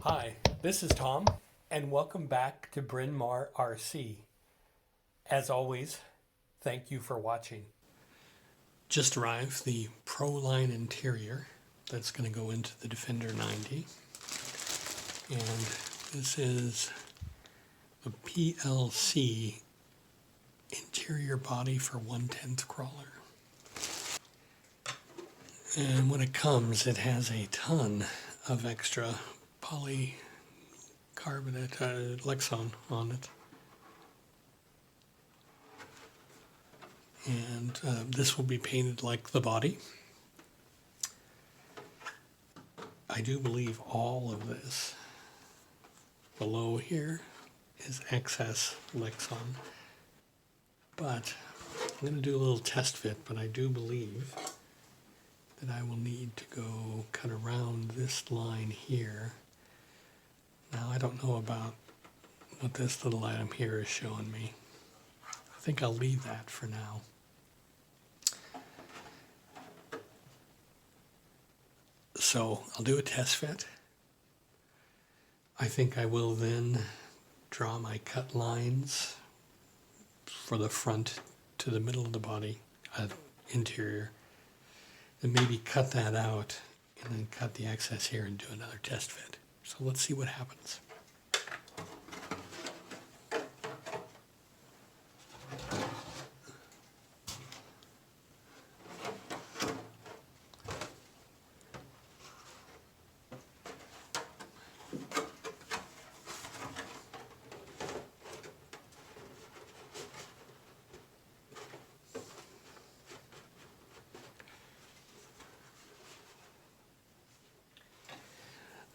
Hi, this is Tom, and welcome back to Bryn Mawr RC. As always, thank you for watching. Just arrived the ProLine interior that's going to go into the Defender 90. And this is the PLC interior body for 1/10 crawler. And when it comes, it has a ton of extra polycarbonate Lexan on it. And this will be painted like the body. I do believe all of this below here is excess Lexan. But I'm going to do a little test fit, but I do believe that I will need to go cut around this line here. Now I don't know about what this little item here is showing me. I think I'll leave that for now. So I'll do a test fit. I think I will then draw my cut lines for the front to the middle of the body, interior, and maybe cut that out and then cut the excess here and do another test fit. So let's see what happens.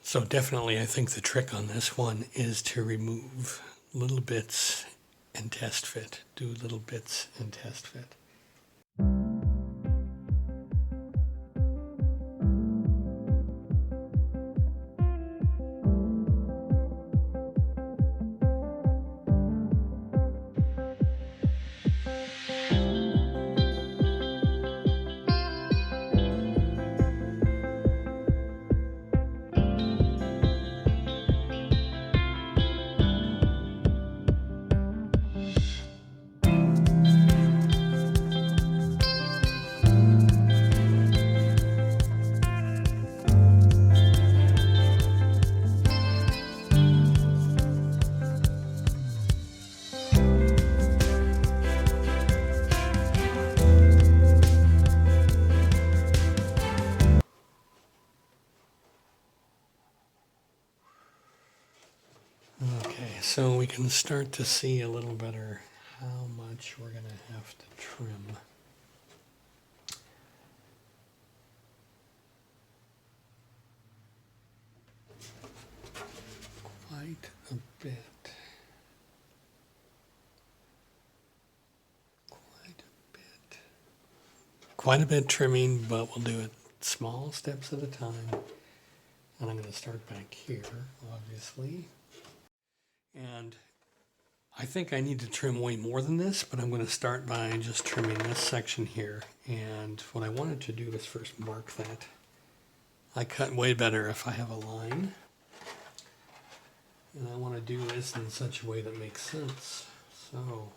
So definitely I think the trick on this one is to remove little bits and test fit. Do little bits and test fit. Okay, so we can start to see a little better how much we're going to have to trim. Quite a bit. Quite a bit trimming, but we'll do it small steps at a time. And I'm going to start back here, obviously. And I think I need to trim way more than this, but I'm going to start by just trimming this section here. And what I wanted to do is first mark that. I cut way better if I have a line. And I want to do this in such a way that makes sense. So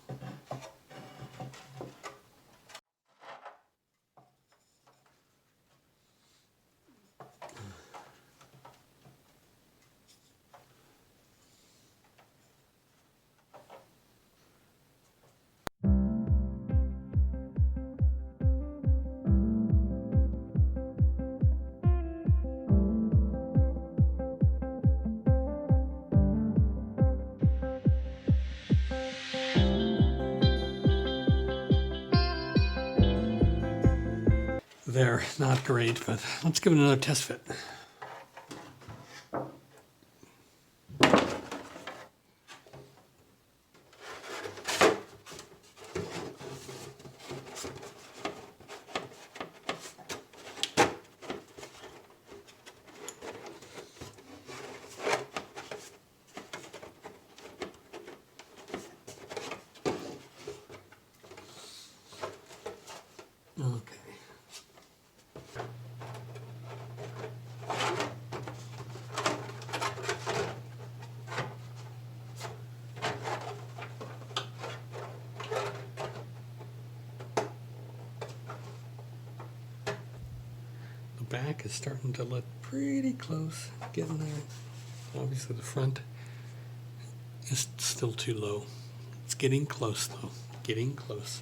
they're not great, but let's give it another test fit. Okay. back is starting to look pretty close, getting there. Obviously the front is still too low. It's getting close though, getting close.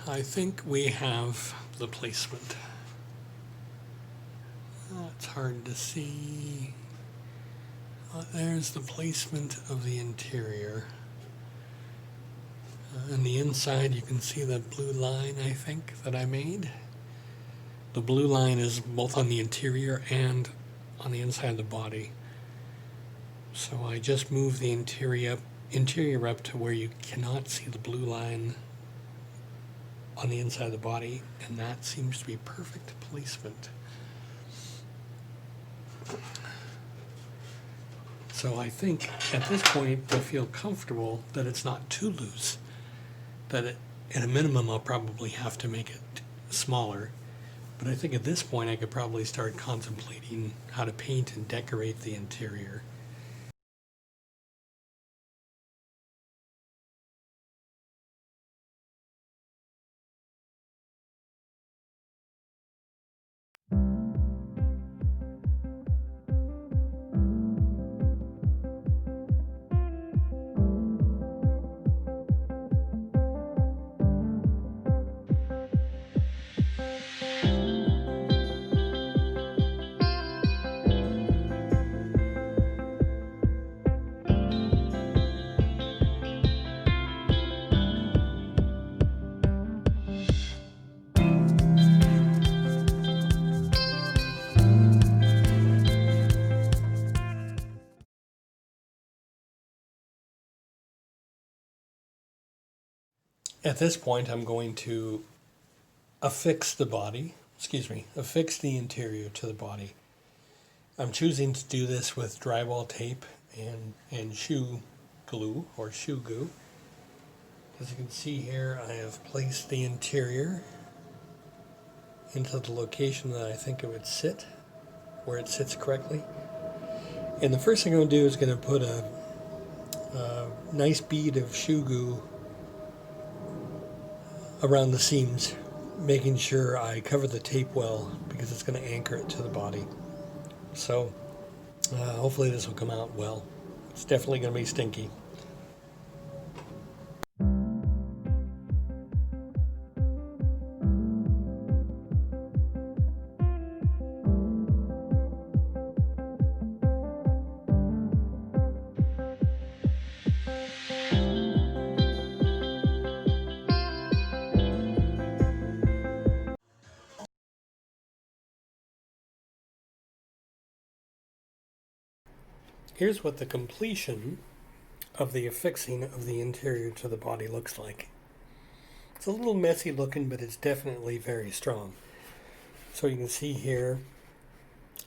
I think we have the placement. It's hard to see. There's the placement of the interior. On the inside you can see that blue line, I think, that I made. The blue line is both on the interior and on the inside of the body. So I just moved the interior up to where you cannot see the blue line on the inside of the body, and that seems to be perfect placement. So I think at this point I feel comfortable that it's not too loose, that at a minimum I'll probably have to make it smaller, but I think at this point I could probably start contemplating how to paint and decorate the interior. At this point, I'm going to affix the interior to the body. I'm choosing to do this with drywall tape and shoe glue or shoe goo. As you can see here, I have placed the interior into the location that I think it would sit, where it sits correctly. And the first thing I'm going to do is going to put a nice bead of shoe goo around the seams, making sure I cover the tape well because it's going to anchor it to the body. So hopefully this will come out well. It's definitely going to be stinky. Here's what the completion of the affixing of the interior to the body looks like. It's a little messy looking, but it's definitely very strong. So you can see here,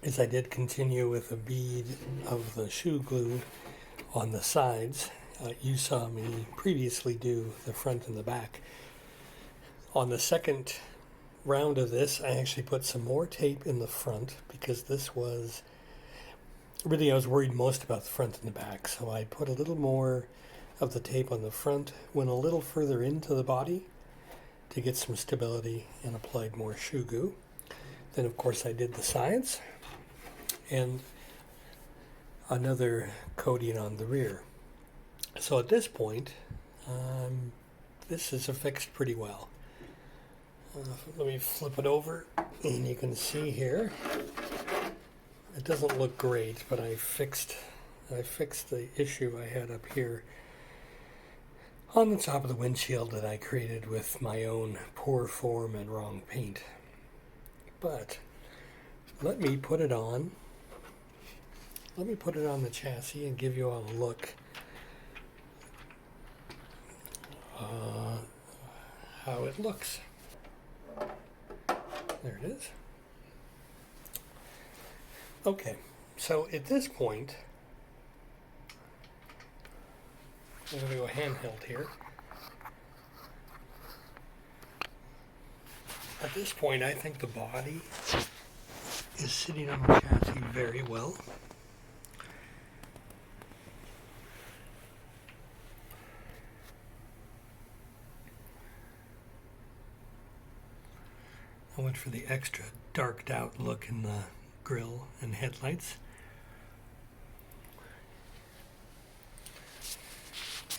as I did continue with a bead of the shoe glue on the sides. You saw me previously do the front and the back. On the second round of this, I actually put some more tape in the front because this was really, I was worried most about the front and the back, so I put a little more of the tape on the front, went a little further into the body to get some stability, and applied more shoe goo. Then, of course, I did the sides and another coating on the rear. So at this point, this is affixed pretty well. Let me flip it over, and you can see here. It doesn't look great, but I fixed the issue I had up here on the top of the windshield that I created with my own poor form and wrong paint. But let me put it on. Let me put it on the chassis and give you all a look how it looks. There it is. Okay, so at this point, I'm going to go handheld here. At this point, I think the body is sitting on the chassis very well. I went for the extra darked out look in the grille and headlights.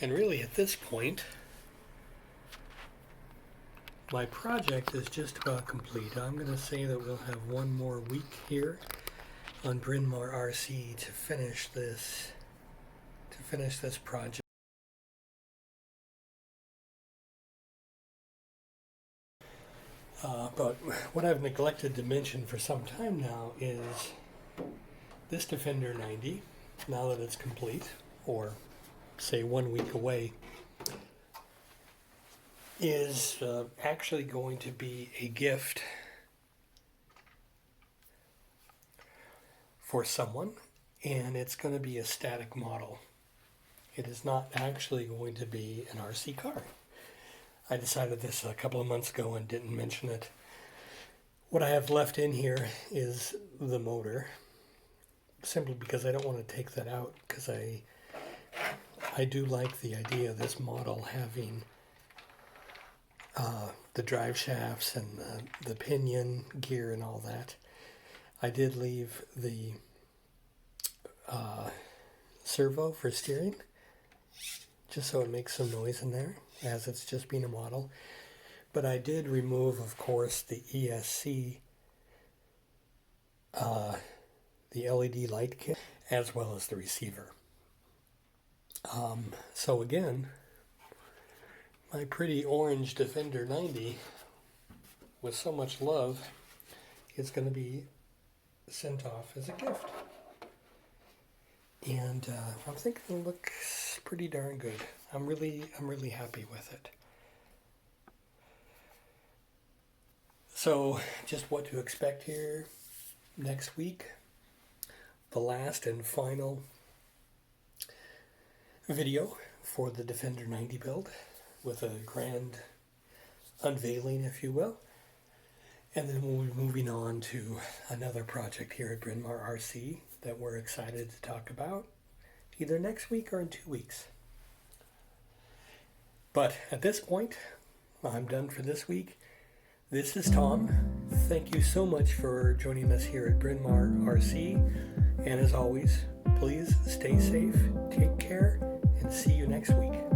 And really at this point, my project is just about complete. I'm going to say that we'll have one more week here on Bryn Mawr RC to finish this project. But what I've neglected to mention for some time now is this Defender 90, now that it's complete, or say 1 week away, is actually going to be a gift for someone, and it's going to be a static model. It is not actually going to be an RC car. I decided this a couple of months ago and didn't mention it. What I have left in here is the motor, simply because I don't want to take that out, because I do like the idea of this model having the drive shafts and the pinion gear and all that. I did leave the servo for steering, just so it makes some noise in there, as it's just being a model. But I did remove, of course, the ESC, the LED light kit, as well as the receiver. So again, my pretty orange Defender 90, with so much love, is going to be sent off as a gift. And I'm thinking it looks pretty darn good. I'm really happy with it. So just what to expect here next week. The last and final video for the Defender 90 build, with a grand unveiling, if you will. And then we'll be moving on to another project here at Bryn Mawr RC that we're excited to talk about, either next week or in 2 weeks. But at this point, I'm done for this week. This is Tom. Thank you so much for joining us here at Bryn Mawr RC. And as always, please stay safe, take care, and see you next week.